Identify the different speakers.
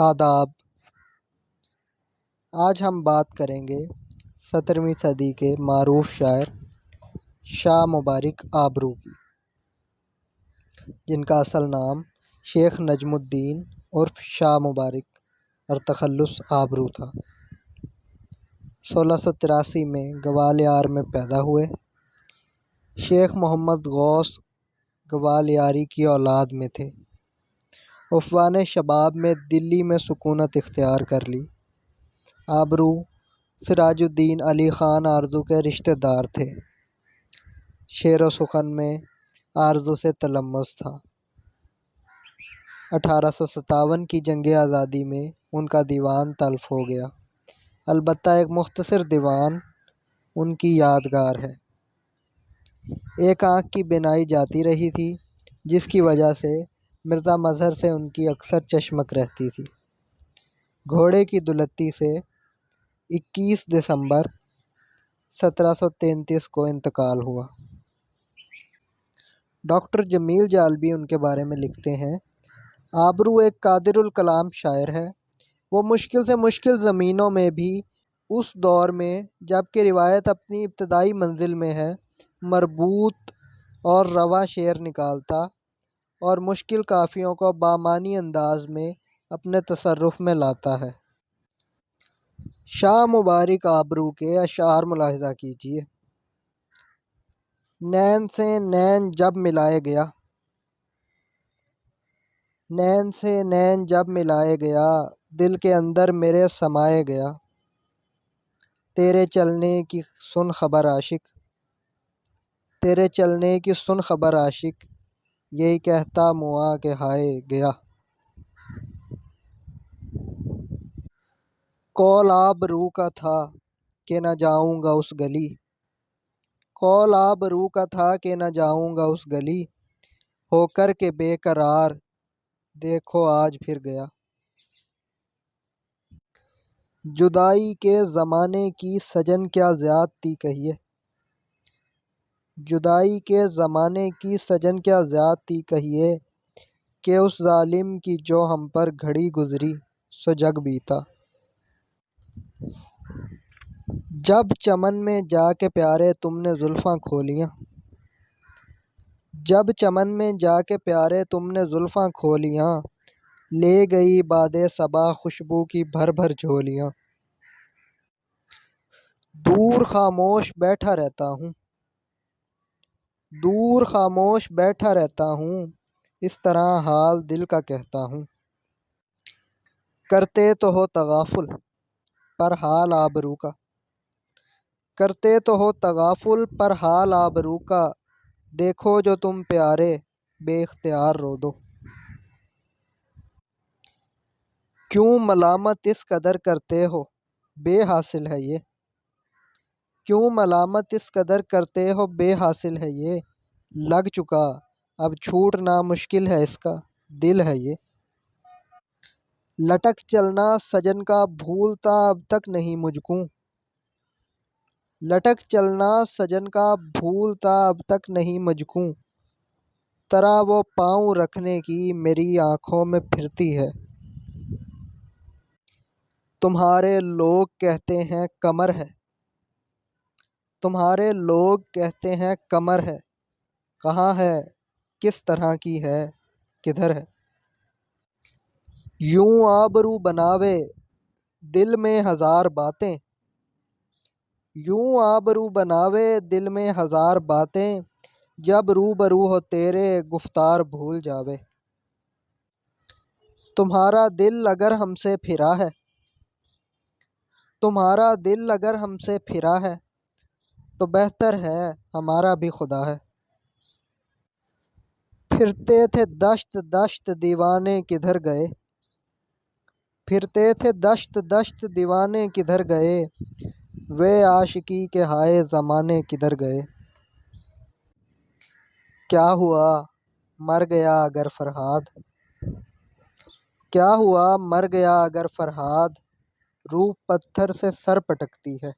Speaker 1: آداب۔ آج ہم بات کریں گے 17ویں صدی کے معروف شاعر شاہ مبارک آبرو کی، جن کا اصل نام شیخ نجم الدین عرف شاہ مبارک اور تخلص آبرو تھا۔ 1683 میں گوالیار میں پیدا ہوئے۔ شیخ محمد غوث گوالیاری کی اولاد میں تھے۔ عنفوان شباب میں دلی میں سکونت اختیار کر لی۔ آبرو سراج الدین علی خان آرزو کے رشتہ دار تھے۔ شعر و سخن میں آرزو سے تلمذ تھا۔ 1857 کی جنگ آزادی میں ان کا دیوان تلف ہو گیا، البتہ ایک مختصر دیوان ان کی یادگار ہے۔ ایک آنکھ کی بینائی جاتی رہی تھی، جس کی وجہ سے مرزا مظہر سے ان کی اکثر چشمک رہتی تھی۔ گھوڑے کی دلتی سے 21 دسمبر 1733 کو انتقال ہوا۔ ڈاکٹر جمیل جالبی ان کے بارے میں لکھتے ہیں، آبرو ایک قادر الکلام شاعر ہے۔ وہ مشکل سے مشکل زمینوں میں بھی اس دور میں جب کہ روایت اپنی ابتدائی منزل میں ہے، مربوط اور رواں شعر نکالتا اور مشکل قافیوں کو بامعنی انداز میں اپنے تصرف میں لاتا ہے۔ شاہ مبارک آبرو کے اشعار ملاحظہ کیجیے۔ نین سے نین جب ملائے گیا، نین سے نین جب ملائے گیا، دل کے اندر میرے سمائے گیا۔ تیرے چلنے کی سن خبر عاشق، تیرے چلنے کی سن خبر عاشق، یہی کہتا مواں کہ ہائے گیا۔ قول آبرو کا تھا کہ نہ جاؤں گا اس گلی، قول آبرو کا تھا کہ نہ جاؤں گا اس گلی، ہو کر کے بے قرار دیکھو آج پھر گیا۔ جدائی کے زمانے کی سجن کیا زیادتی کہیے، جدائی کے زمانے کی سجن کیا زیادتی کہیے، کہ اس ظالم کی جو ہم پر گھڑی گزری سو جگ بیتا۔ جب چمن میں جا کے پیارے تم نے زلفاں کھولیاں، جب چمن میں جا کے پیارے تم نے زلفاں کھولیاں، لے گئی باد صبا خوشبو کی بھر بھر جھولیاں۔ دور خاموش بیٹھا رہتا ہوں، دور خاموش بیٹھا رہتا ہوں، اس طرح حال دل کا کہتا ہوں۔ کرتے تو ہو تغافل پر حال آبرو کا، کرتے تو ہو تغافل پر حال آبرو کا، دیکھو جو تم پیارے بے اختیار رو دو۔ کیوں ملامت اس قدر کرتے ہو بے حاصل ہے یہ، کیوں ملامت اس قدر کرتے ہو بے حاصل ہے یہ، لگ چکا اب چھوٹنا مشکل ہے اس کا دل ہے یہ۔ لٹک چلنا سجن کا بھولتا اب تک نہیں مجھ کو، لٹک چلنا سجن کا بھولتا اب تک نہیں مجھ کو، طرح وہ پاؤں رکھنے کی میری آنکھوں میں پھرتی ہے۔ تمہارے لوگ کہتے ہیں کمر ہے، تمہارے لوگ کہتے ہیں کمر ہے، کہاں ہے کس طرح کی ہے کدھر ہے۔ یوں آبرو بناوے دل میں ہزار باتیں، یوں آبرو بناوے دل میں ہزار باتیں، جب روبرو ہو تیرے گفتار بھول جاوے۔ تمہارا دل اگر ہم سے پھرا ہے، تمہارا دل اگر ہم سے پھرا ہے، تو بہتر ہے ہمارا بھی خدا ہے۔ پھرتے تھے دشت دشت دیوانے کدھر گئے، پھرتے تھے دشت دشت دیوانے کدھر گئے، وے عاشقی کے ہائے زمانے کدھر گئے۔ کیا ہوا مر گیا اگر فرہاد، کیا ہوا مر گیا اگر فرہاد، روح پتھر سے سر پٹکتی ہے۔